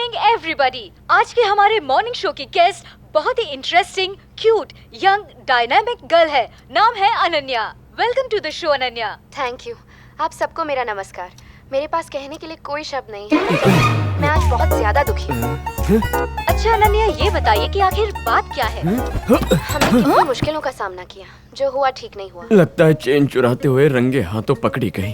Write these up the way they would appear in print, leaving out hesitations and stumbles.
Morning everybody. आज के हमारे मॉर्निंग शो की गेस्ट बहुत ही interesting, cute, young, dynamic girl है। नाम है Ananya. Welcome to the show Ananya. Thank you. आप सबको मेरा नमस्कार। मेरे पास कहने के लिए कोई शब्द नहीं है। मैं आज बहुत ज्यादा दुखी हूँ। अच्छा अनन्या, ये बताइए कि आखिर बात क्या है? हमने कितनी मुश्किलों का सामना किया, जो हुआ ठीक नहीं हुआ। लगता है चेन चुराते हुए रंगे हाथों पकड़ी गई।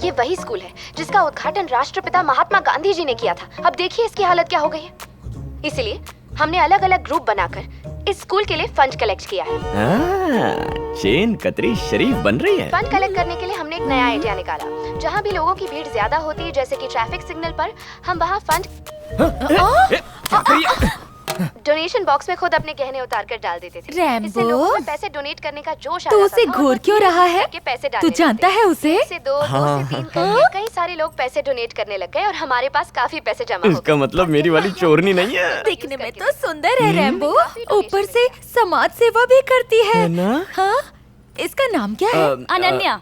ये वही स्कूल है जिसका उद्घाटन राष्ट्रपिता महात्मा गांधी जी ने किया था। अब देखिए इसकी हालत क्या हो गई है। इसलिए हमने अलग अलग ग्रुप बनाकर इस स्कूल के लिए फंड कलेक्ट किया है। चेन कतरी शरीफ बन रही है। फंड कलेक्ट करने के लिए हमने एक नया आइडिया निकाला। जहाँ भी लोगों की भीड़ ज्यादा होती है, जैसे कि ट्रैफिक सिग्नल पर, हम वहाँ फंड डोनेशन बॉक्स में खुद अपने गहने उतार कर डाल देते थे। रैम्बो, इससे लोगों में पैसे डोनेट करने का जोश आ तो जाता उसे था। घूर क्यों रहा है? पैसे तू जानता है उसे? से दो से तीन करके कई सारे लोग पैसे डोनेट करने लग गए और हमारे पास काफी पैसे जमा हो इसका मतलब मेरी वाली चोरनी नहीं है। दिखने में तो सुंदर है रैम्बो, ऊपर से समाज सेवा भी करती है ना? हाँ? इसका नाम क्या है? अनन्या।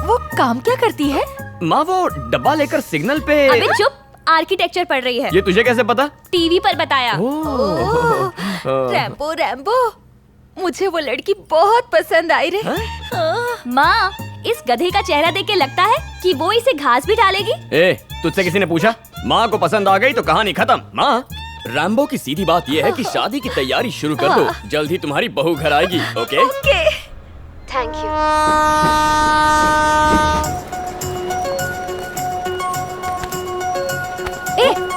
वो काम क्या करती है? माँ वो डब्बा लेकर सिग्नल पे। अबे चुप, आर्किटेक्चर पढ़ रही है। ये तुझे कैसे पता? टीवी पर बताया। ओह, रैम्बो रैम्बो, मुझे वो लड़की बहुत पसंद आई रे। माँ, इस गधे का चेहरा देख के लगता है कि वो इसे घास भी डालेगी। ए, तुझसे किसी ने पूछा? माँ को पसंद आ गई तो कहानी खत्म। माँ, रैम्बो की सीधी बात ये है कि शादी की तैयारी शुरू कर दो। जल्द ही तुम्हारी बहू घर आएगी। ओके? ओके। Thank you.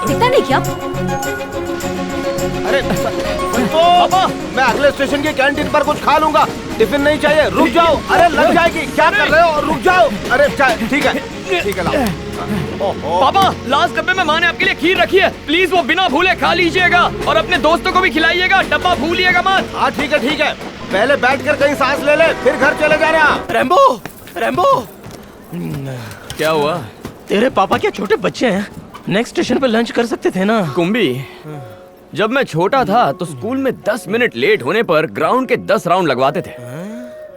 दिखता नहीं क्या? अरे पापा, मैं अगले स्टेशन की कैंटीन पर कुछ खा लूंगा। टिफिन नहीं चाहिए। रुक जाओ। अरे लग जाएगी। क्या कर रहे हो? रुक जाओ। अरे ठीक है लाओ। पापा, लास्ट डब्बे में माँ ने आपके लिए खीर रखी है। प्लीज वो बिना भूले खा लीजिएगा और अपने दोस्तों को भी खिलाइएगा। डब्बा भूलिएगा मत। हाँ ठीक है। पहले बैठकर कहीं सांस ले ले, फिर घर चले जाना। रैम्बो, क्या हुआ? तेरे पापा क्या छोटे बच्चे हैं? नेक्स्ट स्टेशन पे लंच कर सकते थे ना। कुंभी, जब मैं छोटा था तो स्कूल में 10 मिनट लेट होने पर ग्राउंड के 10 राउंड लगवाते थे।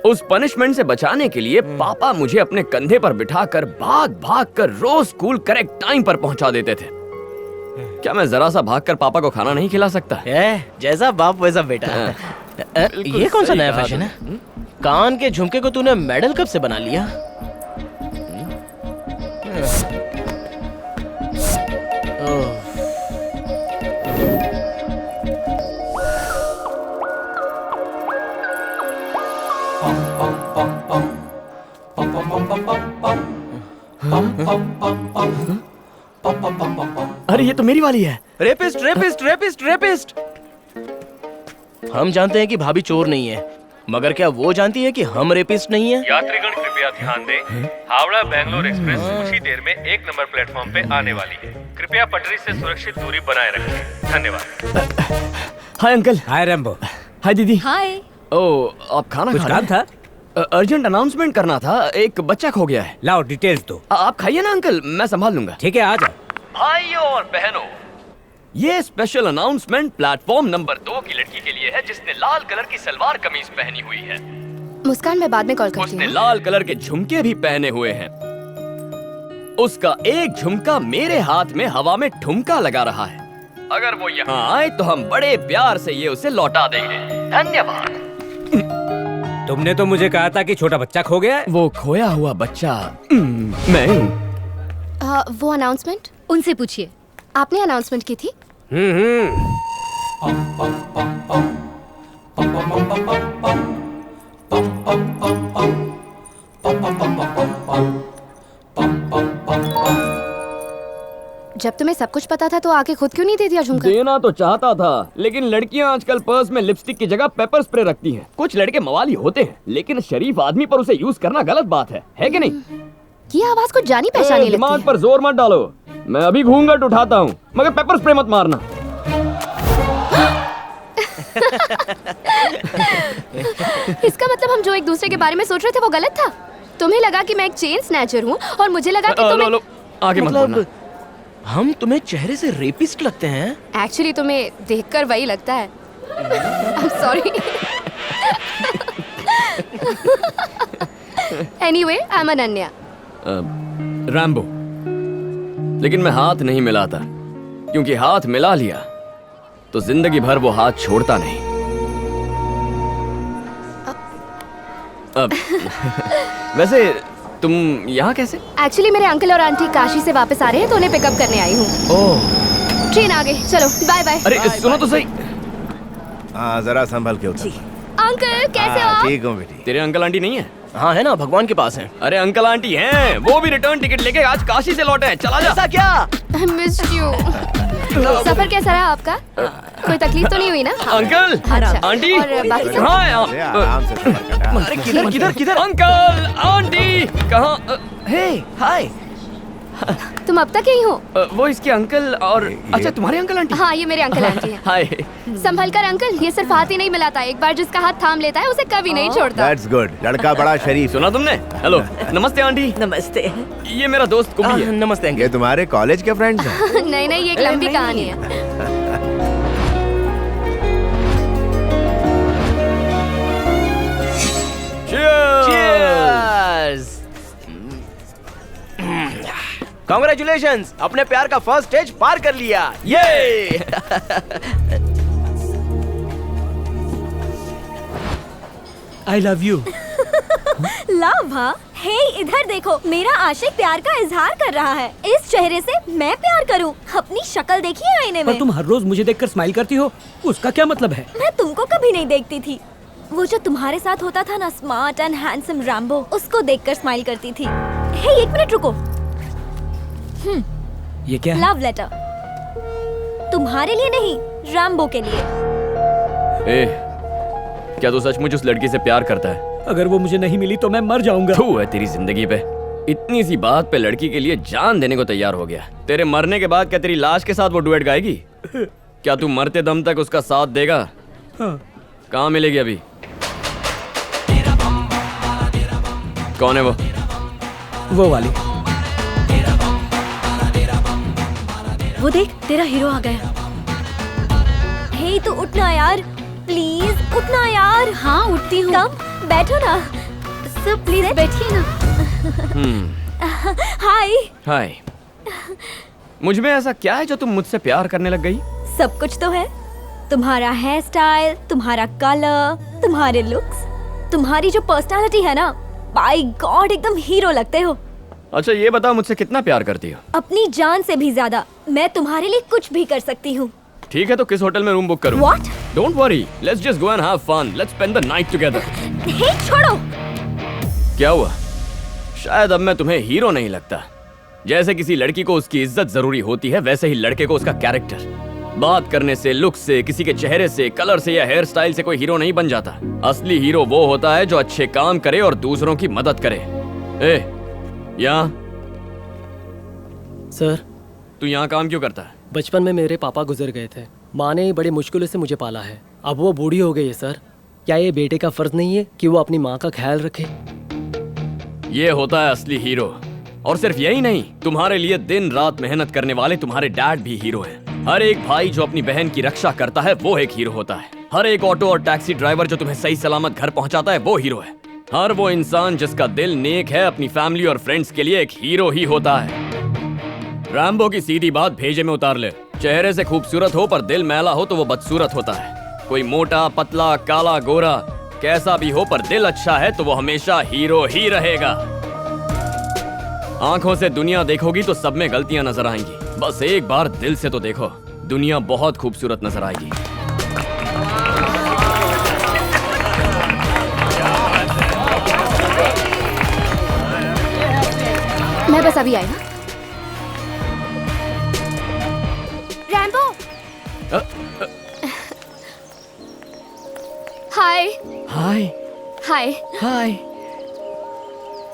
उस पनिशमेंट से बचाने के लिए पापा मुझे अपने कंधे पर बिठाकर भाग कर रोज स्कूल करेक्ट टाइम पर पहुंचा देते थे। क्या मैं जरा सा भागकर पापा को खाना नहीं खिला सकता? जैसा बाप वैसा बेटा। ये कौन सा नया फैशन है? कान के झुमके को तूने मेडल कब से बना लिया? अरे ये तो मेरी वाली है। रेपिस्ट। हम जानते हैं कि भाभी चोर नहीं है, मगर क्या वो जानती है कि हम रेपिस्ट नहीं है? यात्रीगण कृपया ध्यान दें, हावड़ा बेंगलोर एक्सप्रेस कुछ ही देर में 1 नंबर प्लेटफॉर्म पे आने वाली है। कृपया पटरी से सुरक्षित दूरी बनाए रखें। धन्यवाद। Hi uncle. हाय रैम्बो। हाय दीदी। हाय। ओ, आप खाना कुछ खा काम रहे हैं? था? अर्जेंट अनाउंसमेंट करना था। एक बच्चा खो गया है। लाओ डिटेल्स दो। आप खाइए ना अंकल, मैं संभाल लूंगा। ठीक है, आ जाओ। भाइयों और बहनों, ये स्पेशल अनाउंसमेंट प्लेटफॉर्म नंबर 2 की लड़की के लिए है जिसने लाल कलर की सलवार कमीज पहनी हुई है। मुस्कान, मैं बाद में कॉल करती उसने हूँ। लाल कलर के झुमके भी पहने हुए हैं। उसका एक झुमका मेरे हाथ में हवा में ठुमका लगा रहा है। अगर वो यहाँ आए तो हम बड़े प्यार से ये उसे लौटा देंगे। धन्यवाद। तुमने तो मुझे कहा था कि छोटा बच्चा खो गया है। वो खोया हुआ बच्चा मैं हूँ। वो अनाउंसमेंट उनसे पूछिए। आपने अनाउंसमेंट की थी? जब तुम्हें सब कुछ पता था तो आके खुद क्यों नहीं दे दिया झुमका? देना तो चाहता था, लेकिन लड़कियां आजकल पर्स में लिपस्टिक की जगह पेपर स्प्रे रखती हैं। कुछ लड़के मवाली होते हैं, लेकिन शरीफ आदमी पर उसे यूज करना गलत बात है कि नहीं? ये आवाज कुछ जानी पहचानी लगती दिमाग है। पर जोर मत डालो। मैं अभी घूंघट उठाता हूँ, मगर पेपर स्प्रे मत मारना। इसका मतलब हम जो एक दूसरे के बारे में सोच रहे थे वो गलत था। तुम्हें लगा कि मैं एक चेन स्नैचर हूँ और मुझे लगा कि तुम्हें आगे मत बोलना। मतलब हम तुम्हें चेहरे से रेपिस्ट लगते हैं? एक्चुअली तुम्हें देखकर वही लगता है। I'm sorry. Anyway, I'm Ananya. Rambo, लेकिन मैं हाथ नहीं मिलाता, क्योंकि हाथ मिला लिया तो जिंदगी भर वो हाथ छोड़ता नहीं। अब वैसे तुम यहाँ कैसे? एक्चुअली मेरे अंकल और आंटी काशी से वापस आ रहे हैं तो उन्हें पिकअप करने आई हूँ। ओह, ट्रेन आ गई, चलो बाय बाय। अरे सुनो तो सही। हाँ जरा संभल के उतर। अंकल कैसे हो आप? ठीक हूँ बेटी। तेरे अंकल आंटी नहीं है? हाँ है ना, भगवान के पास है। अरे अंकल आंटी हैं, वो भी रिटर्न टिकट लेके आज काशी से लौटे हैं। चला जा। ऐसा क्या? Missed you. सफर कैसा रहा आपका? कोई तकलीफ तो नहीं हुई ना? अंकल, अच्छा। आंटी, और बाकी सब? कहाँ हैं अरे आप? आराम से सफर कटा। अरे किधर किधर किधर? अंकल आंटी कहाँ? हे हाय। तुम अब तक यही हो? वो इसके अंकल और अच्छा तुम्हारे अंकल आंटी? हाँ ये मेरे अंकल आंटी हैं। हाय। संभल कर अंकल, ये सिर्फ हाथ ही नहीं मिलाता, एक बार जिसका हाथ थाम लेता है उसे कभी नहीं छोड़ता। That's good. लड़का बड़ा शरीफ। सुना तुमने? हेलो, नमस्ते आंटी। नमस्ते। ये मेरा दोस्त कुबी है। नमस्ते ये अंकल। तुम्हारे कॉलेज के फ्रेंड्स हैं? नहीं नहीं, ये एक लंबी कहानी है। Cheers! Congratulations! अपने प्यार का फर्स्ट स्टेज पार कर लिया। ये आई लव यू। लव? हाँ? हे इधर देखो, मेरा आशिक प्यार का इजहार कर रहा है। इस चेहरे से मैं प्यार करूं? अपनी शक्ल देखिए आईने पर में। तुम हर रोज मुझे देखकर स्माइल करती हो, उसका क्या मतलब है? मैं तुमको कभी नहीं देखती थी। वो जो तुम्हारे साथ होता था ना, स्मार्ट एंड हैंडसम रैम्बो, उसको देखकर स्माइल करती थी। हे एक मिनट रुको। ये क्या है? Love letter. तुम्हारे लिए नहीं, रैम्बो के लिए। ए, क्या तू सचमुच उस लड़की से प्यार करता है? अगर वो मुझे नहीं मिली तो मैं मर जाऊंगा। तू है तेरी जिंदगी पे। इतनी सी बात पे लड़की के लिए जान देने को तैयार हो गया। तेरे मरने के बाद क्या तेरी लाश के साथ वो डुएट गाएगी? क्या तू मरते दम तक उसका साथ देगा? हाँ। कहाँ मिलेगी अभी? कौन है वो वाली। वो देख, तेरा हीरो आ गया। हे तो उठना यार, प्लीज उठना यार। हाँ उठती हूँ। कम बैठो ना। सब प्लीज बैठिए ना। हाय। हाय। मुझ में ऐसा क्या है जो तुम मुझसे प्यार करने लग गई? सब कुछ तो है। तुम्हारा हेयर स्टाइल, तुम्हारा कलर, तुम्हारे लुक्स, तुम्हारी जो पर्सनालिटी है ना, बाय गॉड एकदम हीरो लगते हो। अच्छा ये बताओ, मुझसे कितना प्यार करती हो? अपनी जान से भी ज्यादा। मैं तुम्हारे लिए कुछ भी कर सकती हूँ। ठीक है, तो किस होटल में रूम बुक करूं? What? Don't worry, let's just go and have fun. Let's spend the night together. हे छोड़ो। क्या हुआ? शायद अब मैं तुम्हें हीरो नहीं लगता। जैसे किसी लड़की को उसकी इज्जत जरूरी होती है, वैसे ही लड़के को उसका कैरेक्टर। बात करने से, लुक से, किसी के चेहरे से, कलर से या हेयर स्टाइल से कोई हीरो नहीं बन जाता। असली हीरो वो होता है जो अच्छे काम करे और दूसरों की मदद करे। ए, यहाँ सर, तू यहाँ काम क्यों करता है? बचपन में मेरे पापा गुजर गए थे। माँ ने बड़ी मुश्किलों से मुझे पाला है। अब वो बूढ़ी हो गई है सर। क्या ये बेटे का फर्ज नहीं है कि वो अपनी माँ का ख्याल रखे? ये होता है असली हीरो। और सिर्फ यही नहीं, तुम्हारे लिए दिन रात मेहनत करने वाले तुम्हारे डैड भी हीरो हैं। हर एक भाई जो अपनी बहन की रक्षा करता है वो एक हीरो होता है। हर एक ऑटो और टैक्सी ड्राइवर जो तुम्हें सही सलामत घर पहुंचाता है वो हीरो है। हर वो इंसान जिसका दिल नेक है, अपनी फैमिली और फ्रेंड्स के लिए एक हीरो ही होता है। रैम्बो की सीधी बात भेजे में उतार ले। चेहरे से खूबसूरत हो पर दिल मैला हो तो वो बदसूरत होता है। कोई मोटा, पतला, काला, गोरा, कैसा भी हो पर दिल अच्छा है तो वो हमेशा हीरो ही रहेगा। आंखों से दुनिया देखोगी तो सब में गलतियां नजर आएंगी। बस एक बार दिल से तो देखो, दुनिया बहुत खूबसूरत नजर आएगी। मैं बस अभी आई ना। रैम्बो। हाय। हाय हाय। हाय।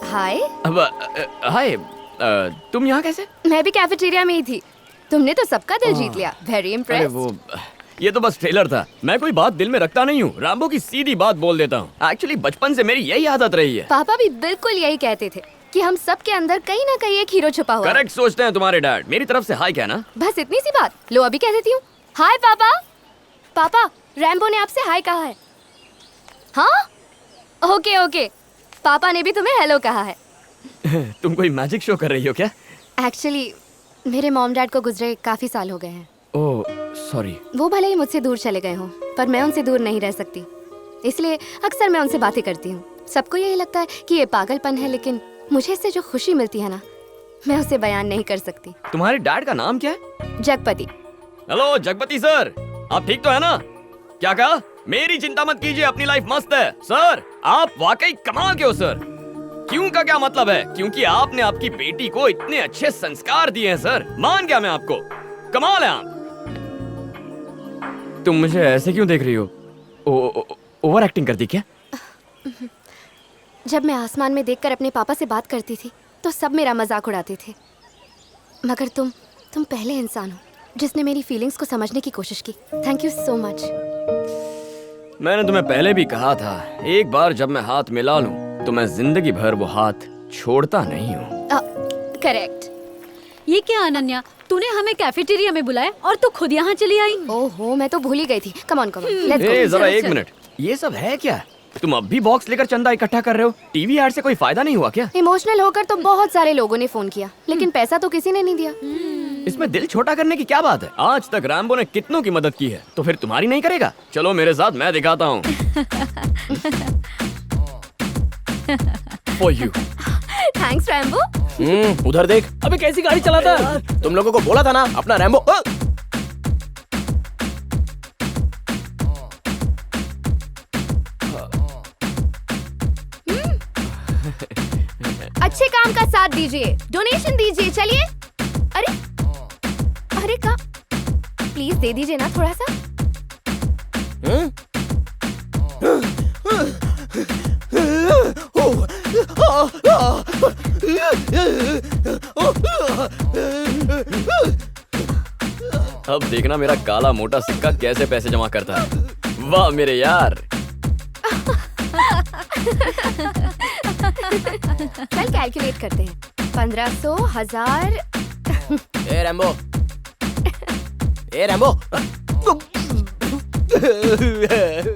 हाय। अब हाय, तुम यहाँ कैसे? मैं भी कैफेटेरिया में ही थी। तुमने तो सबका दिल जीत लिया। वेरी अरे इम्प्रेस्ड। वो, ये तो बस ट्रेलर था। मैं कोई बात दिल में रखता नहीं हूँ। रैम्बो की सीधी बात बोल देता हूँ। एक्चुअली बचपन से मेरी यही आदत रही है। पापा भी बिल्कुल यही कहते थे कि हम सब के अंदर कहीं ना कहीं एक हीरो छुपा हुआ है। करेक्ट सोचते हैं तुम्हारे डैड। मेरी तरफ से हाय कहना। बस इतनी सी बात। लो अभी कह देती हूँ। हाय पापा। पापा, रैम्बो ने आपसे हाय कहा है। हाँ? Okay okay. पापा ने भी तुम्हें हेलो कहा है। तुम कोई मैजिक शो कर रही हो क्या? एक्चुअली मेरे मॉम डैड को गुजरे काफी साल हो गए हैं। Oh sorry. वो भले ही मुझसे दूर चले गए हों, पर मैं उनसे दूर नहीं रह सकती, इसलिए अक्सर मैं उनसे बातें करती हूँ। सबको यही लगता है कि ये पागलपन है, लेकिन मुझे इससे जो खुशी मिलती है ना, मैं उसे बयान नहीं कर सकती। तुम्हारे डैड का नाम क्या है? जगपति। हेलो जगपति सर, आप ठीक तो है ना? क्या कहा? मेरी चिंता मत कीजिए, अपनी लाइफ मस्त है। सर आप वाकई कमाल के हो सर। क्यों का क्या मतलब है? क्योंकि आपने आपकी बेटी को इतने अच्छे संस्कार दिए हैं सर। मान गया मैं आपको, कमाल है आप। तुम मुझे ऐसे क्यों देख रही हो? ओवर एक्टिंग कर दी क्या? जब मैं आसमान में देखकर अपने पापा से बात करती थी तो सब मेरा मजाक उड़ाते थे, मगर तुम पहले इंसान हो जिसने मेरी फीलिंग्स को समझने की कोशिश की। Thank you so much. मैंने तुम्हें पहले भी कहा था, एक बार जब मैं हाथ मिला लूं तो मैं जिंदगी भर वो हाथ छोड़ता नहीं हूँ। करेक्ट। ये क्या अनन्या, तूने हमें कैफेटेरिया में बुलाया और तू खुद यहाँ चली आई। ओहो, मैं तो भूल ही गई थी। कम ऑन लेट्स ए, गो। जरा एक मिनट, ये सब है क्या? तुम अब भी बॉक्स लेकर चंदा इकट्ठा कर रहे हो? टीवी ऐड से कोई फायदा नहीं हुआ क्या? इमोशनल होकर तो बहुत सारे लोगों ने फोन किया, लेकिन पैसा तो किसी ने नहीं दिया। इसमें दिल छोटा करने की क्या बात है? आज तक रैम्बो ने कितनों की मदद की है, तो फिर तुम्हारी नहीं करेगा? चलो मेरे साथ, मैं दिखाता हूँ। For you. Thanks Rambo. उधर देख। अबे कैसी गाड़ी चलाता है? तुम लोगों को बोला था ना अपना रैम्बो। अच्छे काम का साथ दीजिए, डोनेशन दीजिए। चलिए। अरे अरे का प्लीज दे दीजिए ना थोड़ा सा। अब देखना मेरा काला मोटा सिक्का कैसे पैसे जमा करता है। वाह मेरे यार। चल कैलकुलेट करते हैं। 1500, 1000। ए रैम्बो, ए रैम्बो।